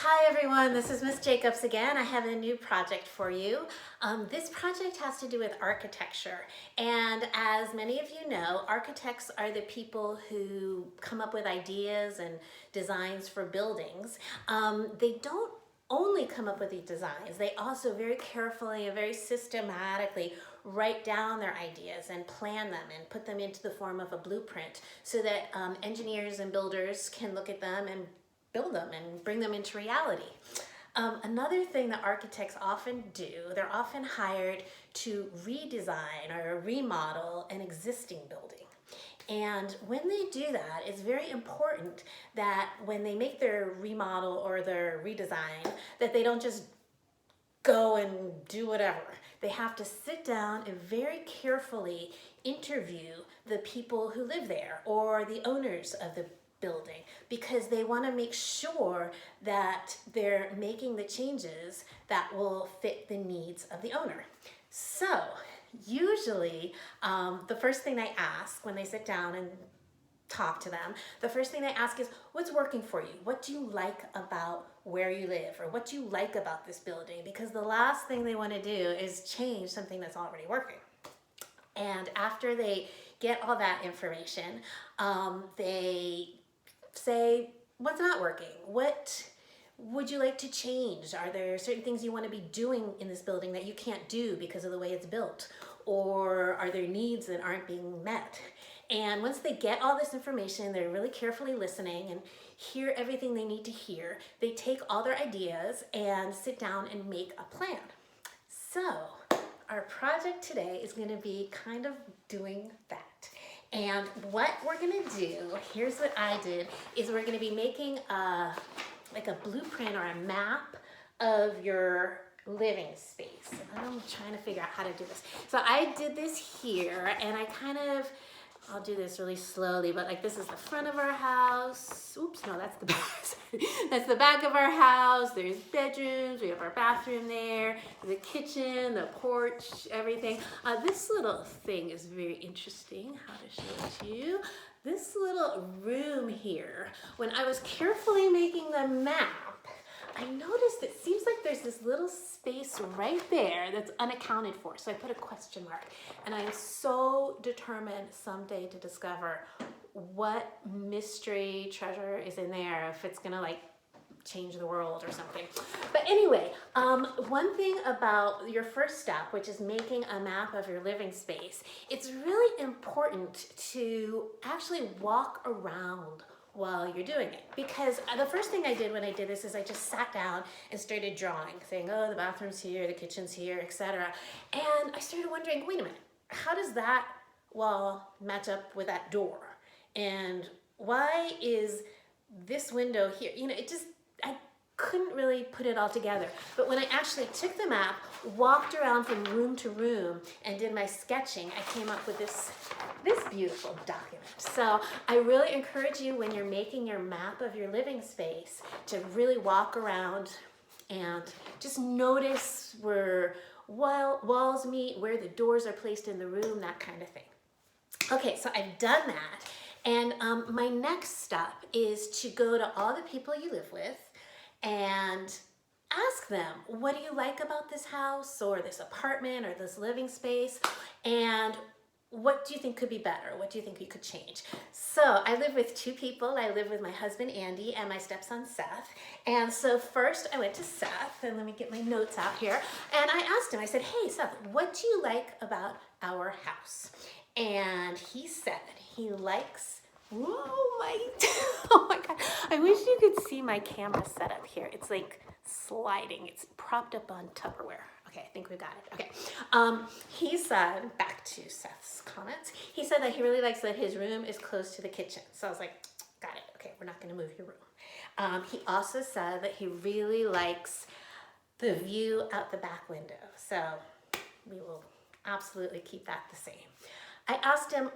Hi everyone, this is Miss Jacobs again. I have a new project for you. This project has to do with architecture, and as many of you know, architects are the people who come up with ideas and designs for buildings. They don't only come up with these designs, they also very carefully and very systematically write down their ideas and plan them and put them into the form of a blueprint so that engineers and builders can look at them and build them and bring them into reality. Another thing that architects often do, they're often hired to redesign or remodel an existing building. And when they do that, it's very important that when they make their remodel or their redesign, that they don't just go and do whatever. They have to sit down and very carefully interview the people who live there or the owners of the building, because they want to make sure that they're making the changes that will fit the needs of the owner. So usually the first thing they ask when they sit down and talk to them, the first thing they ask is, what's working for you? What do you like about where you live, or what do you like about this building? Because the last thing they want to do is change something that's already working. And after they get all that information, they say, what's not working? What would you like to change? Are there certain things you want to be doing in this building that you can't do because of the way it's built? Or are there needs that aren't being met? And once they get all this information, they're really carefully listening and hear everything they need to hear. They take all their ideas and sit down and make a plan. So our project today is going to be kind of doing that. And what we're gonna do, here's what I did, is we're gonna be making like a blueprint or a map of your living space. I'm trying to figure out how to do this. So I did this here, and I'll do this really slowly, but like this is the front of our house. Oops, no, that's the back. That's the back of our house. There's bedrooms, we have our bathroom there, the kitchen, the porch, everything. This little thing is very interesting, how to show it to you. This little room here, when I was carefully making the map, I noticed it seems like there's this little space right there that's unaccounted for. So I put a question mark, and I am so determined someday to discover what mystery treasure is in there, if it's gonna like change the world or something. But anyway, one thing about your first step, which is making a map of your living space, it's really important to actually walk around while you're doing it, because the first thing I did when I did this is I just sat down and started drawing, saying, oh, the bathroom's here, the kitchen's here, etc. And I started wondering, wait a minute, how does that wall match up with that door? And why is this window here? You know, I couldn't really put it all together. But when I actually took the map, walked around from room to room, and did my sketching, I came up with this beautiful document. So I really encourage you, when you're making your map of your living space, to really walk around and just notice where walls meet, where the doors are placed in the room, that kind of thing. Okay, so I've done that. And my next step is to go to all the people you live with and ask them, what do you like about this house or this apartment or this living space? And what do you think could be better? What do you think you could change? So I live with two people. I live with my husband, Andy, and my stepson, Seth. And so first I went to Seth, and let me get my notes out here. And I asked him, I said, hey, Seth, what do you like about our house? And he said he likes, oh my God. I wish you could see my camera setup here. It's like sliding. It's propped up on Tupperware. Okay, I think we got it. Okay. He said, back to Seth's comments, he said that he really likes that his room is close to the kitchen. So I was like, got it. Okay, we're not going to move your room. He also said that he really likes the view out the back window. So we will absolutely keep that the same. I asked him,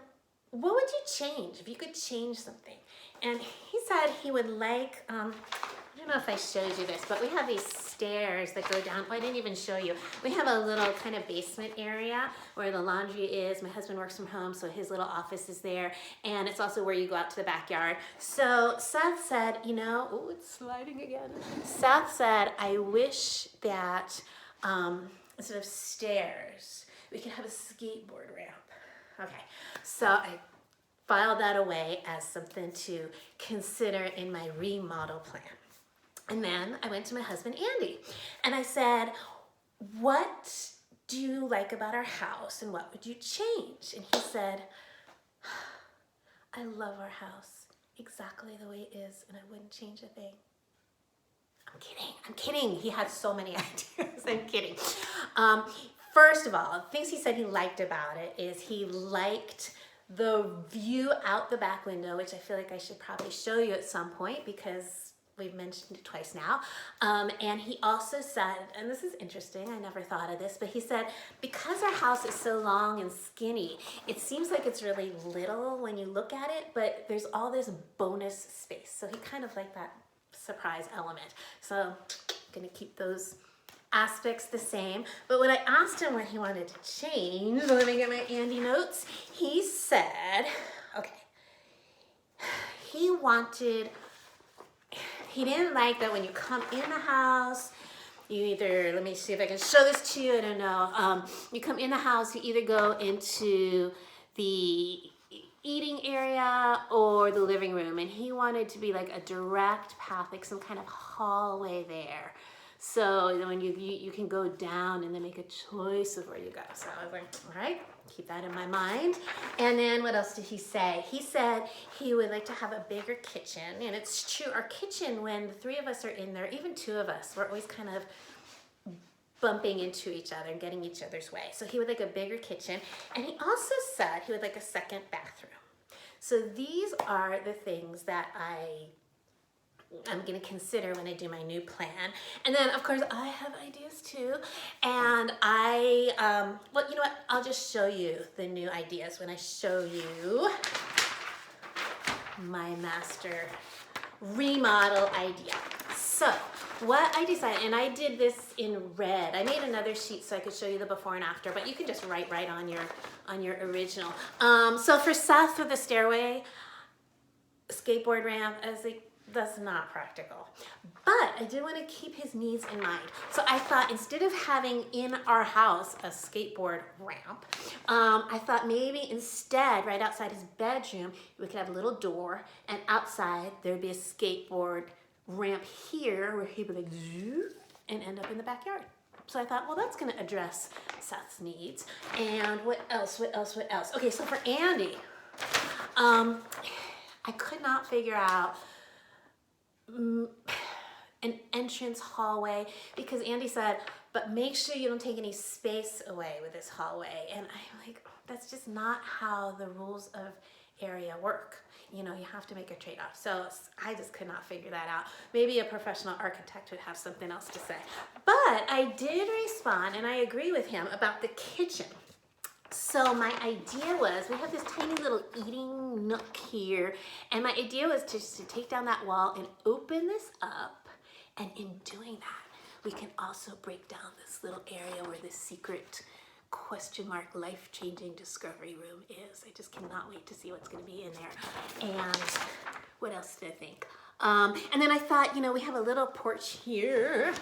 what would you change if you could change something? And he said he would like, what don't know if I showed you this, but we have these stairs that go down. Oh, I didn't even show you. We have a little kind of basement area where the laundry is. My husband works from home, so his little office is there. And it's also where you go out to the backyard. So Seth said, you know, oh, it's sliding again. Seth said, I wish that instead of stairs, we could have a skateboard ramp. Okay, so I filed that away as something to consider in my remodel plan. And then I went to my husband, Andy, and I said, what do you like about our house and what would you change? And he said, I love our house exactly the way it is and I wouldn't change a thing. I'm kidding. He had so many ideas. I'm kidding. First of all, things he said he liked about it is he liked the view out the back window, which I feel like I should probably show you at some point because we've mentioned it twice now. And he also said, and this is interesting, I never thought of this, but he said, because our house is so long and skinny, it seems like it's really little when you look at it, but there's all this bonus space. So he kind of liked that surprise element. So I'm gonna keep those aspects the same. But when I asked him what he wanted to change, let me get my Andy notes, he said, okay, he didn't like that when you come in the house, you either, let me see if I can show this to you, I don't know, you come in the house, you either go into the eating area or the living room, and he wanted to be like a direct path, like some kind of hallway there. So when you can go down and then make a choice of where you go. So I was like, all right, keep that in my mind. And then what else did he say? He said he would like to have a bigger kitchen. And it's true, our kitchen, when the three of us are in there, even two of us, we're always kind of bumping into each other and getting each other's way. So he would like a bigger kitchen. And he also said he would like a second bathroom. So these are the things that I'm going to consider when I do my new plan. And then, of course, I have ideas too. And well, you know what? I'll just show you the new ideas when I show you my master remodel idea. So what I decided, and I did this in red. I made another sheet so I could show you the before and after, but you can just write right on your original. So for Seth, for the stairway, skateboard ramp, I was like, that's not practical. But I did want to keep his needs in mind. So I thought instead of having in our house a skateboard ramp, I thought maybe instead right outside his bedroom, we could have a little door and outside there'd be a skateboard ramp here where he would like zoop and end up in the backyard. So I thought, well, that's going to address Seth's needs. And what else? Okay, so for Andy, I could not figure out an entrance hallway because Andy said, but make sure you don't take any space away with this hallway. And I'm like, that's just not how the rules of area work. You know, you have to make a trade-off. So I just could not figure that out. Maybe a professional architect would have something else to say. But I did respond, and I agree with him about the kitchen. So my idea was, we have this tiny little eating nook here, and my idea was just to take down that wall and open this up, and in doing that, we can also break down this little area where this secret question mark life-changing discovery room is. I just cannot wait to see what's going to be in there. And what else did I think? And then I thought, you know, we have a little porch here,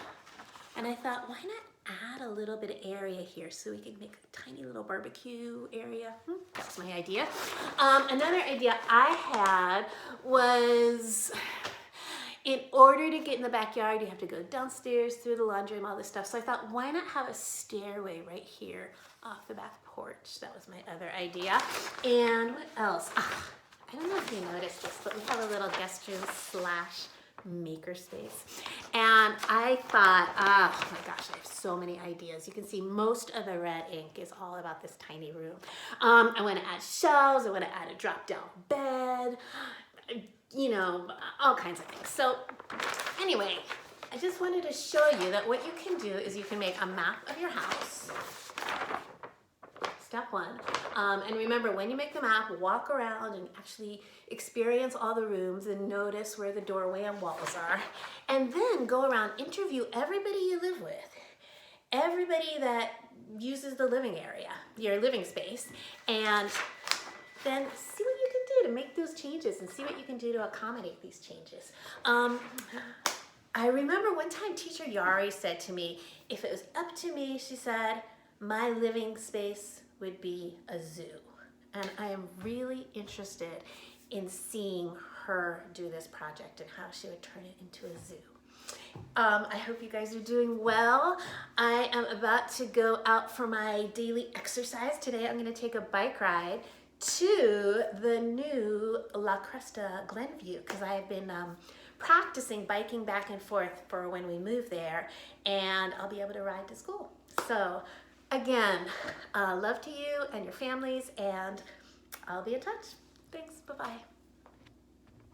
and I thought, why not add a little bit of area here so we could make a tiny little barbecue area. That's my idea. Another idea I had was, in order to get in the backyard, you have to go downstairs through the laundry and all this stuff. So I thought, why not have a stairway right here off the back porch? That was my other idea. And what else? I don't know if you noticed this, but we have a little guest room slash makerspace. And I thought, oh my gosh, I have so many ideas. You can see most of the red ink is all about this tiny room. I want to add shelves. I want to add a drop-down bed, you know, all kinds of things. So anyway, I just wanted to show you that what you can do is you can make a map of your house. step one. And remember, when you make the map, walk around and actually experience all the rooms and notice where the doorway and walls are. And then go around, interview everybody you live with, everybody that uses the living area, your living space, and then see what you can do to make those changes and see what you can do to accommodate these changes. I remember one time teacher Yari said to me, if it was up to me, she said, my living space would be a zoo. And I am really interested in seeing her do this project and how she would turn it into a zoo. I hope you guys are doing well. I am about to go out for my daily exercise. Today I'm going to take a bike ride to the new La Cresta Glenview because I have been practicing biking back and forth for when we move there, and I'll be able to ride to school. So again, love to you and your families, and I'll be in touch. Thanks, bye-bye.